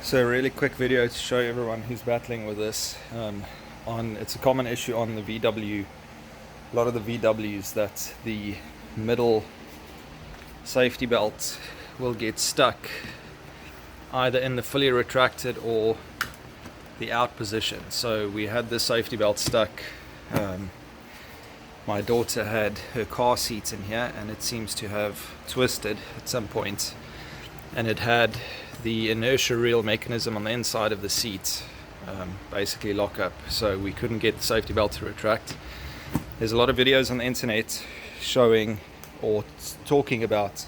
So a really quick video to show everyone who's battling with this. It's a common issue on the VW, a lot of the VWs, that the middle safety belt will get stuck either in the fully retracted or the out position. So we had this safety belt stuck. My daughter had her car seat in here and it seems to have twisted at some point, and it had the inertia reel mechanism on the inside of the seat basically lock up, so we couldn't get the safety belt to retract. There's a lot of videos on the internet showing or talking about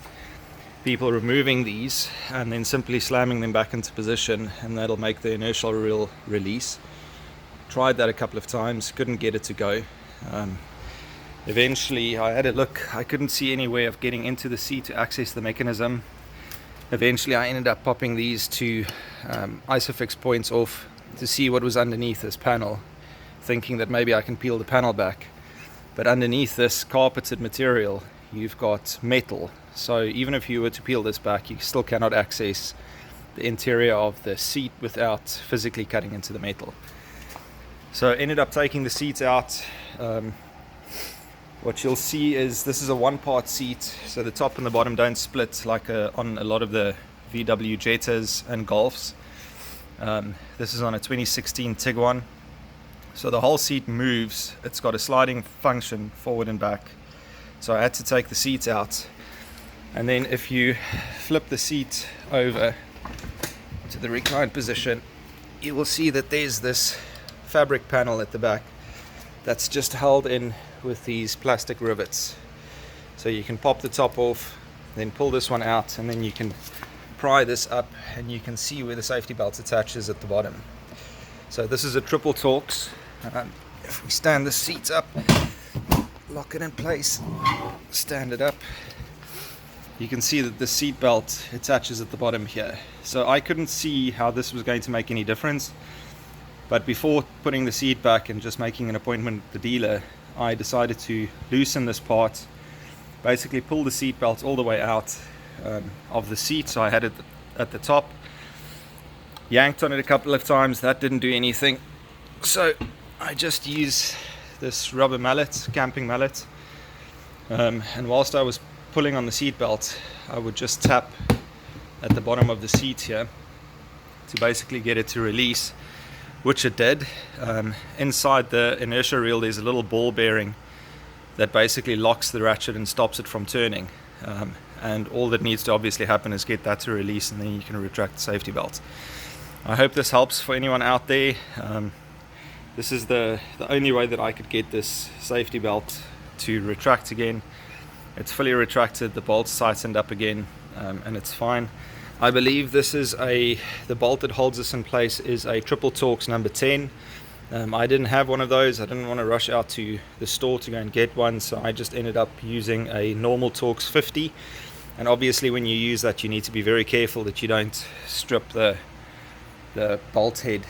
people removing these and then simply slamming them back into position, and that'll make the inertial reel release. Tried that a couple of times, couldn't get it to go. Eventually I had a look, I couldn't see any way of getting into the seat to access the mechanism. Eventually I ended up popping these two isofix points off to see what was underneath this panel, thinking that maybe I can peel the panel back. But underneath this carpeted material you've got metal, so even if you were to peel this back, you still cannot access the interior of the seat without physically cutting into the metal. So I ended up taking the seat out. What you'll see is this is a one-part seat, so the top and the bottom don't split like on a lot of the VW Jettas and Golfs. This is on a 2016 Tiguan, so the whole seat moves. It's got a sliding function forward and back, so I had to take the seat out. And then if you flip the seat over to the reclined position, you will see that there's this fabric panel at the back that's just held in with these plastic rivets. So you can pop the top off, then pull this one out, and then you can pry this up and you can see where the safety belt attaches at the bottom. So this is a triple Torx. If we stand the seat up, lock it in place, stand it up, you can see that the seat belt attaches at the bottom here. So I couldn't see how this was going to make any difference, but before putting the seat back and just making an appointment with the dealer, I decided to loosen this part, basically pull the seat belt all the way out of the seat. So I had it at the top, yanked on it a couple of times, that didn't do anything. So I just used this rubber mallet, camping mallet, and whilst I was pulling on the seat belt, I would just tap at the bottom of the seat here to basically get it to release, which it did. Inside the inertia reel there's a little ball bearing that basically locks the ratchet and stops it from turning, and all that needs to obviously happen is get that to release, and then you can retract the safety belt. I hope this helps for anyone out there. This is the only way that I could get this safety belt to retract again. It's fully retracted, the bolt's tightened up again, and it's fine. I believe this is the bolt that holds this in place is a triple Torx number 10. I didn't have one of those. I didn't want to rush out to the store to go and get one, so I just ended up using a normal Torx 50. And obviously when you use that, you need to be very careful that you don't strip the bolt head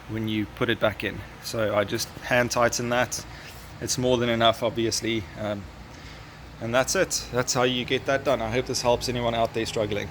when you put it back in. So I just hand tighten that. It's more than enough, obviously, and that's it. That's how you get that done. I hope this helps anyone out there struggling.